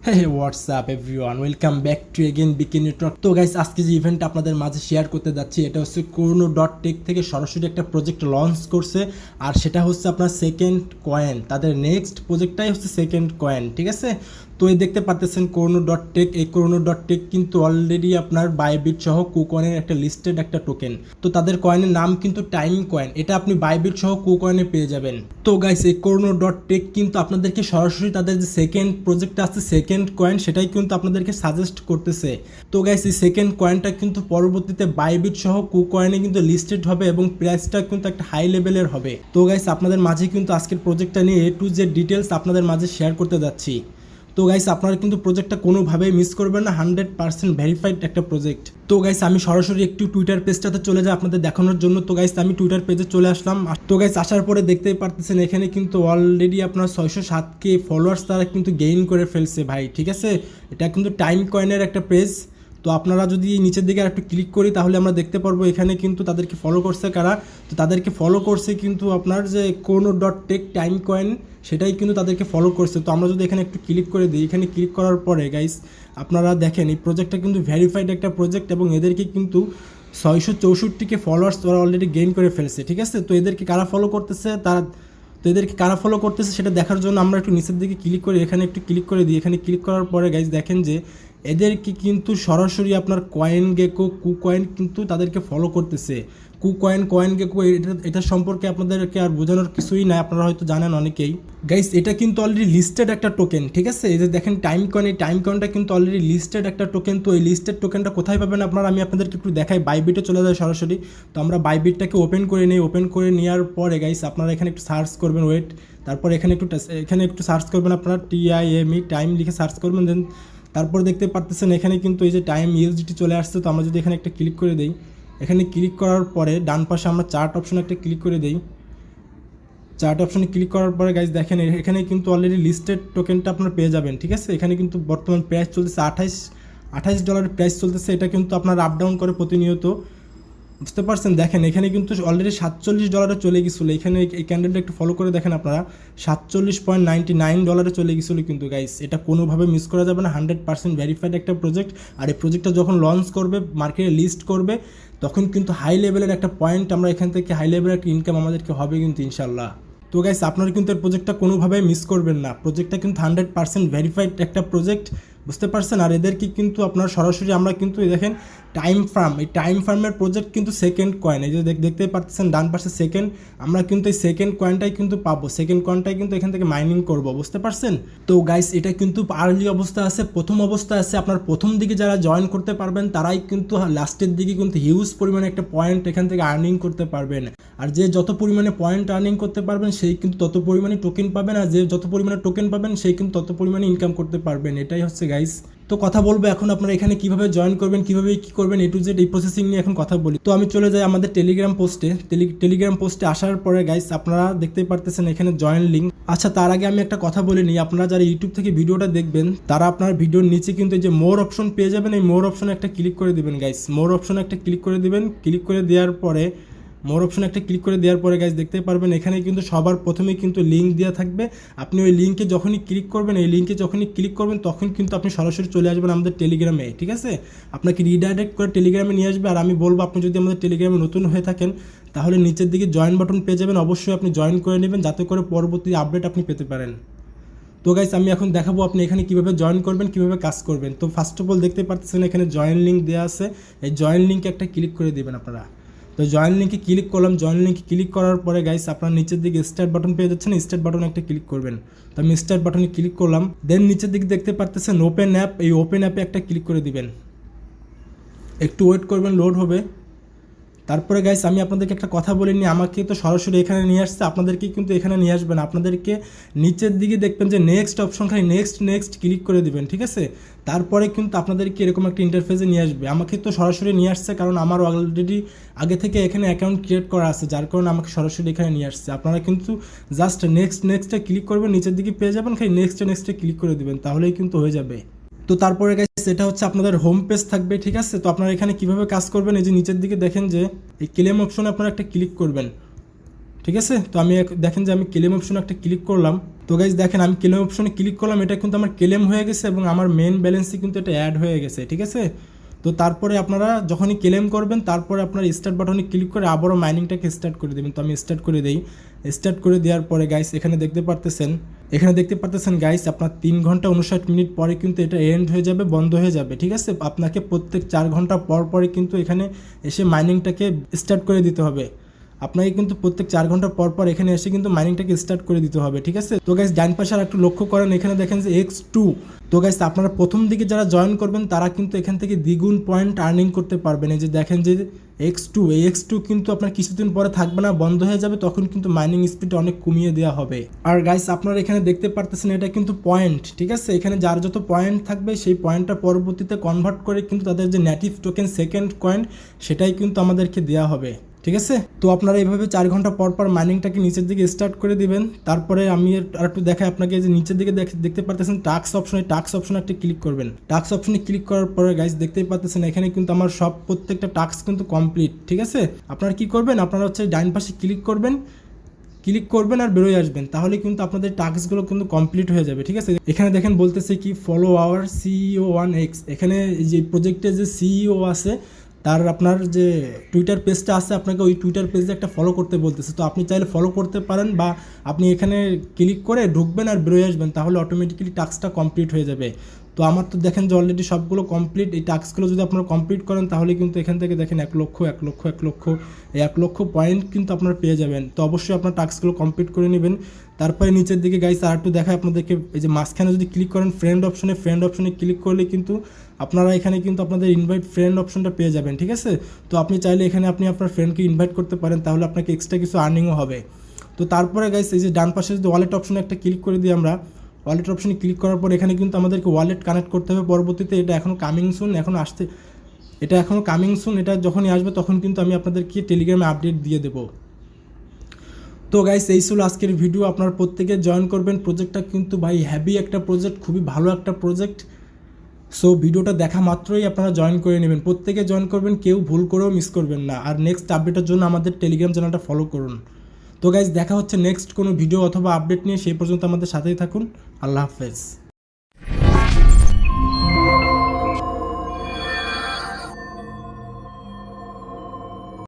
Hey what's up everyone, welcome back to again BK network. তো guys, আজকে যে event আপনাদের মাঝে শেয়ার করতে যাচ্ছি এটা হচ্ছে Chrono.tech থেকে সরাসরি একটা প্রজেক্ট লঞ্চ করছে। আর সেটা হচ্ছে আপনার সেকেন্ড কয়েন, তাদের নেক্সট প্রজেক্টটাই হচ্ছে সেকেন্ড কয়েন, ঠিক আছে। তো এই দেখতে পারতেছেন Chrono.tech, এই Chrono.tech কিন্তু অলরেডি আপনার বাইবিট সহ কুকয়েনের একটা লিস্টেড একটা টোকেন। তো তাদের কয়েনের নাম কিন্তু টাইম কয়েন, এটা আপনি বাইবিট সহ কুকয়েনে পেয়ে যাবেন। তো গাইস, এই Chrono.tech কিন্তু আপনাদেরকে সরাসরি তাদের যে সেকেন্ড প্রজেক্ট আছে সেকেন্ড কয়েন সেটাই কিন্তু আপনাদেরকে সাজেস্ট করতেছে। তো গাইস, এই সেকেন্ড কয়েনটা কিন্তু পরবর্তীতে বাইবিট সহ কুকয়েনে কিন্তু লিস্টেড হবে এবং প্রাইসটা কিন্তু একটা হাই লেভেলের হবে। তো গাইস, আপনাদের মাঝে কিন্তু আজকের প্রজেক্টটা নিয়ে A to Z ডিটেলস আপনাদের মাঝে শেয়ার করতে যাচ্ছি। তো গাইস, আপনারা কিন্তু প্রজেক্টটা কোনোভাবেই মিস করবেন না, 100% ভেরিফাইড একটা প্রজেক্ট। তো গাইস, আমি সরাসরি একটু টুইটার পেজটাতে চলে যাই আপনাদের দেখানোর জন্য। তো গাইস, আমি টুইটার পেজে চলে আসলাম। তো গাইস, আসার পরে দেখতেই পারতেছেন এখানে কিন্তু অলরেডি আপনার 607K ফলোয়ার্স তারা কিন্তু গেইন করে ফেলছে ভাই, ঠিক আছে। এটা কিন্তু টাইম কয়েনের একটা পেজ। তো আপনারা যদি নিচের দিকে আর একটু ক্লিক করি তাহলে আমরা দেখতে পারবো এখানে কিন্তু তাদেরকে ফলো করছে কারা। তো তাদেরকে ফলো করছে কিন্তু আপনার যে Chrono.tech টাইম কয়েন সেটাই কিন্তু তাদেরকে ফলো করছে। তো আমরা যদি এখানে একটু ক্লিক করে দিই, এখানে ক্লিক করার পরে গাইস আপনারা দেখেন এই প্রজেক্টটা কিন্তু ভেরিফাইড একটা প্রজেক্ট এবং এদেরকে কিন্তু 664K ফলোয়ার্স ওরা অলরেডি গেইন করে ফেলছে, ঠিক আছে। তো এদেরকে কারা ফলো করতেছে সেটা দেখার জন্য আমরা একটু নিচের দিকে ক্লিক করে এখানে একটু ক্লিক করে দিই। এখানে ক্লিক করার পরে গাইস দেখেন যে এদেরকে কিন্তু সরাসরি আপনার কয়েন গেকো কুকয়েন কিন্তু তাদেরকে ফলো করতেছে। কয়েন গেকো এটা সম্পর্কে আপনাদেরকে আর বোঝানোর কিছুই নাই, আপনারা হয়তো জানেন অনেকেই। গাইস, এটা কিন্তু অলরেডি লিস্টেড একটা টোকেন, ঠিক আছে। এই যে দেখেন টাইম কয়েন, এই টাইম কয়েনটা কিন্তু অলরেডি লিস্টেড একটা টোকেন। তো এই লিস্টেড টোকেনটা কোথায় পাবেন আপনারা, আমি আপনাদেরকে একটু দেখাই। বাইবিটে চলে যায় সরাসরি। তো আমরা বাইবিটটাকে ওপেন করে নিই। ওপেন করে নেওয়ার পরে গাইস আপনারা এখানে একটু সার্চ করবেন, ওয়েট। তারপর এখানে একটু সার্চ করবেন, আপনারা TIME টাইম লিখে সার্চ করবেন। দেন তারপর দেখতে পারতেছেন এখানে কিন্তু এই যে টাইম ইউএসডিটি চলে আসছে। তো আমরা যদি এখানে একটা ক্লিক করে দিই, এখানে ক্লিক করার পরে ডান পাশে আমরা চার্ট অপশনে একটা ক্লিক করে দিই। চার্ট অপশনে ক্লিক করার পরে গাইজ দেখেন এখানে কিন্তু অলরেডি লিস্টেড টোকেনটা আপনারা পেয়ে যাবেন, ঠিক আছে। এখানে কিন্তু বর্তমান প্রাইস চলতেছে $28 প্রাইস চলতেছে। এটা কিন্তু আপনার আপ ডাউন করে প্রতিনিয়ত, বুঝতে পারছেন। দেখেন এখানে কিন্তু অলরেডি $47 চলে গেছিলো। এখানে এই ক্যান্ডেলটা একটু ফলো করে দেখেন আপনারা, $47.99 চলে গেছিলো কিন্তু গাইস। এটা কোনোভাবে মিস করা যাবে না, 100% ভেরিফাইড একটা প্রজেক্ট। আর এই প্রজেক্টটা যখন লঞ্চ করবে, মার্কেটে লিস্ট করবে, তখন কিন্তু হাই লেভেলের একটা পয়েন্ট আমরা এখান থেকে হাই লেভেলের একটা ইনকাম আমাদেরকে হবে কিন্তু ইনশাল্লাহ। তো গাইস, আপনারা কিন্তু এই প্রজেক্টটা কোনোভাবে মিস করবেন না। প্রজেক্টটা কিন্তু 100% ভেরিফাইড একটা প্রজেক্ট, বুঝতে পারছেন। আর এদেরকে কিন্তু আপনার সরাসরি আমরা কিন্তু দেখেন টাইম ফার্ম, এই টাইম ফার্মের প্রজেক্ট কিন্তু সেকেন্ড কয়েন, এই যে দেখতেই পাচ্ছেন ডান পাশে সেকেন্ড, আমরা কিন্তু এই সেকেন্ড কয়েনটাই কিন্তু পাবো। সেকেন্ড কয়েনটাই কিন্তু এখান থেকে মাইনিং করব, বুঝতে পারছেন। তো গাইস, এটা কিন্তু আর্লি অবস্থা আছে, প্রথম অবস্থা আছে। আপনার প্রথম দিকে যারা জয়েন করতে পারবেন তারাই কিন্তু লাস্টের দিকে কিন্তু হিউজ পরিমাণে একটা পয়েন্ট এখান থেকে আর্নিং করতে পারবেন। আর যে যত পরিমাণে পয়েন্ট আর্নিং করতে পারবেন সেই কিন্তু তত পরিমাণে টোকেন পাবেন, আর যে যত পরিমাণে টোকেন পাবেন সেই কিন্তু তত পরিমাণে ইনকাম করতে পারবেন। এটাই হচ্ছে গাইস। তো কথা বলবো এখন আপনারা এখানে কিভাবে জয়েন করবেন, কিভাবে কি করবেন, A to Z এই প্রসেসিং নিয়ে এখন কথা বলি। তো আমি চলে যাই আমাদের টেলিগ্রাম পোস্টে আসার পরে গাইস আপনারা দেখতেই পারতেছেন এখানে জয়েন লিঙ্ক। আচ্ছা, তার আগে আমি একটা কথা বলে নিই, আপনারা যারা ইউটিউব থেকে ভিডিওটা দেখবেন তারা আপনার ভিডিওর নিচে কিন্তু এই যে মোর অপশন পেয়ে যাবেন। এই মোর অপশনে একটা ক্লিক করে দিবেন গাইস, মোর অপশনে একটা ক্লিক করে দিবেন। ক্লিক করে দেওয়ার পরে গাইস দেখতে পারবেন এখানে কিন্তু সবার প্রথমে কিন্তু লিঙ্ক দেওয়া থাকবে। আপনি ওই লিঙ্কে যখনই ক্লিক করবেন তখন কিন্তু আপনি সরাসরি চলে আসবেন আমাদের টেলিগ্রামে, ঠিক আছে। আপনাকে রিডাইরেক্ট করে টেলিগ্রামে নিয়ে আসবে। আর আমি বলবো আপনি যদি আমাদের টেলিগ্রামে নতুন হয়ে থাকেন তাহলে নিচের দিকে জয়েন বাটন পেয়ে যাবেন, অবশ্যই আপনি জয়েন করে নেবেন যাতে করে পরবর্তী আপডেট আপনি পেতে পারেন। তো গাইস, আমি এখন দেখাবো আপনি এখানে কীভাবে জয়েন করবেন, কীভাবে কাজ করবেন। তো ফার্স্ট অফ অল দেখতে পাচ্ছেন এখানে জয়েন লিঙ্ক দেওয়া আছে, এই জয়েন লিঙ্কে একটা ক্লিক করে দেবেন আপনারা। তো জয়েন লিঙ্কে ক্লিক করলাম। জয়েন লিঙ্কে ক্লিক করার পরে গাইস আপনার নিচের দিকে স্টার্ট বাটন পেয়ে যাচ্ছেন, স্টার্ট বাটনে একটা ক্লিক করবেন। তো আমি স্টার্ট বাটনে ক্লিক করলাম। দেন নিচের দিকে দেখতে পারতেছেন ওপেন অ্যাপ, এই ওপেন অ্যাপে একটা ক্লিক করে দিবেন। একটু ওয়েট করবেন, লোড হবে। তারপরে গাইস আমি আপনাদেরকে একটা কথা বলিনি, আমাকে তো সরাসরি এখানে নিয়ে আসছে, আপনাদেরকে কিন্তু এখানে নিয়ে আসবেন। আপনাদেরকে নিচের দিকে দেখবেন যে নেক্সট অপশন, খালি নেক্সট ক্লিক করে দিবেন, ঠিক আছে। তারপরে কিন্তু আপনাদেরকে এরকম একটা ইন্টারফেসে নিয়ে আসবে। আমাকে তো সরাসরি নিয়ে আসছে কারণ আমার অলরেডি আগে থেকে এখানে অ্যাকাউন্ট ক্রিয়েট করা আছে, যার কারণে আমাকে সরাসরি এখানে নিয়ে আসছে। আপনারা কিন্তু জাস্ট নেক্সটে ক্লিক করবেন, নিচের দিকে পেয়ে যাবেন, খালি নেক্সটে ক্লিক করে দিবেন, তাহলেই কিন্তু হয়ে যাবে। তো তারপরে গাইস এটা হচ্ছে আপনাদের হোম পেজ থাকবে, ঠিক আছে। তো আপনারা এখানে কিভাবে কাজ করবেন, এই যে নিচের দিকে দেখেন যে এই ক্লেম অপশনে আপনারা একটা ক্লিক করবেন। ঠিক আছে। তো আমি দেখেন যে আমি ক্লেম অপশনে একটা ক্লিক করলাম। তো গাইজ দেখেন আমি ক্লেম অপশনে ক্লিক করলাম, এটা কিন্তু আমার ক্লেম হয়ে গেছে এবং আমার মেন ব্যালেন্সে কিন্তু এটা অ্যাড হয়ে গেছে, ঠিক আছে। তো তারপরে আপনারা যখনই ক্লেম করবেন তারপরে আপনার স্টার্ট বাটনে ক্লিক করে আবারও মাইনিংটাকে স্টার্ট করে দেবেন। তো আমি স্টার্ট করে দিই। স্টার্ট করে দেওয়ার পরে গাইস এখানে দেখতে পারতেছেন গাইস আপনার 3 ঘন্টা 59 মিনিট পরে কিন্তু এটা এন্ড হয়ে যাবে, বন্ধ হয়ে যাবে, ঠিক আছে। আপনাকে প্রত্যেক 4 ঘন্টা পর পরে কিন্তু এখানে এসে মাইনিংটাকে স্টার্ট করে দিতে হবে। আপনাকে কিন্তু প্রত্যেক 4 ঘন্টা পর পর এখানে এসে কিন্তু মাইনিংটাকে স্টার্ট করে দিতে হবে, ঠিক আছে। তো গাইস ডান পাশে আর একটু লক্ষ্য করেন, এখানে দেখেন যে X2। তো গাইস আপনারা প্রথম দিকে যারা জয়েন করবেন তারা কিন্তু এখান থেকে দ্বিগুণ পয়েন্ট আর্নিং করতে পারবেন। এই যে দেখেন যে X2, এই X2 কিন্তু আপনার কিছুদিন পরে থাকবে না, বন্ধ হয়ে যাবে, তখন কিন্তু মাইনিং স্পিড অনেক কমিয়ে দেওয়া হবে। আর গাইস আপনারা এখানে দেখতে পারতেছেন এটা কিন্তু পয়েন্ট, ঠিক আছে। এখানে যার যত পয়েন্ট থাকবে সেই পয়েন্টটা পরবর্তীতে কনভার্ট করে কিন্তু তাদের যে নেটিভ টোকেন সেকেন্ড কয়েন সেটাই কিন্তু আমাদেরকে দেওয়া হবে, ঠিক আছে। তো আপনারা এইভাবে 4 ঘন্টা পর পর মাইনিংটাকে নিচের দিকে স্টার্ট করে দিবেন। তারপরে আমি আর একটু দেখাই আপনাকে, যে নিচের দিকে দেখতে পারতেছেন টাস্ক অপশনে, টাস্ক অপশনে একটা ক্লিক করবেন। টাস্ক অপশনে ক্লিক করার পরে গাইস দেখতেই পাচ্ছেন এখানে কিন্তু আমার সব প্রত্যেকটা টাস্ক কিন্তু কমপ্লিট, ঠিক আছে। আপনারা কি করবেন, আপনারা হচ্ছে ডাইন পাশে ক্লিক করবেন আর বেরোয় আসবেন, তাহলে কিন্তু আপনাদের টাস্কগুলো কিন্তু কমপ্লিট হয়ে যাবে, ঠিক আছে। এখানে দেখেন বলতেছে কি ফলো আওয়ার CEO1X, এখানে যে প্রজেক্টের যে সিইও আছে তার আপনার যে টুইটার পেজটা আছে আপনাকে ওই টুইটার পেজে একটা ফলো করতে বলতেছে। তো আপনি চাইলে ফলো করতে পারেন, বা আপনি এখানে ক্লিক করে ঢুকবেন আর বেরোয় আসবেন, তাহলে অটোমেটিক্যালি টাস্কটা কমপ্লিট হয়ে যাবে। তো আমার তো দেখেন যে অলরেডি সবগুলো কমপ্লিট। এই টাস্কগুলো যদি আপনারা কমপ্লিট করেন তাহলে কিন্তু এখান থেকে দেখেন 1 লক্ষ পয়েন্ট কিন্তু আপনারা পেয়ে যাবেন। তো অবশ্যই আপনার টাস্কগুলো কমপ্লিট করে নেবেন। তারপরে নিচের দিকে গাইস আর একটু দেখায় আপনাদেরকে, এই যে মাঝখানে যদি ক্লিক করেন ফ্রেন্ড অপশনে ক্লিক করলে কিন্তু আপনারা এখানে কিন্তু আপনাদের ইনভাইট ফ্রেন্ড অপশনটা পেয়ে যাবেন, ঠিক আছে। তো আপনি চাইলে এখানে আপনি আপনার ফ্রেন্ডকে ইনভাইট করতে পারেন, তাহলে আপনাকে এক্সট্রা কিছু আর্নিংও হবে। তো তারপরে গাইস এই যে ডান পাশে যদি ওয়ালেট অপশনে একটা ক্লিক করে দিই আমরা, ওয়ালেট অপশনে ক্লিক করার পর এখানে কিন্তু আমাদেরকে ওয়ালেট কানেক্ট করতে হবে পরবর্তীতে। এটা এখনও কামিং সুন, এটা যখনই আসবে তখন কিন্তু আমি আপনাদেরকে টেলিগ্রামে আপডেট দিয়ে দেবো। তো গাইস এই ছিল আজকের ভিডিও। আপনারা প্রত্যেকে জয়েন করবেন, প্রজেক্টটা কিন্তু ভাই হ্যাভি একটা প্রজেক্ট, খুবই ভালো একটা প্রজেক্ট। সো ভিডিওটা দেখা মাত্রই আপনারা জয়েন করে নেবেন, প্রত্যেকে জয়েন করবেন, কেউ ভুল করেও মিস করবেন না। আর নেক্সট আপডেটের জন্য আমাদের টেলিগ্রাম চ্যানেলটা ফলো করুন। তো গাইস দেখা হচ্ছে নেক্সট কোনো ভিডিও অথবা আপডেট নিয়ে, সেই পর্যন্ত আমাদের সাথেই থাকুন। আল্লাহ হাফেজ।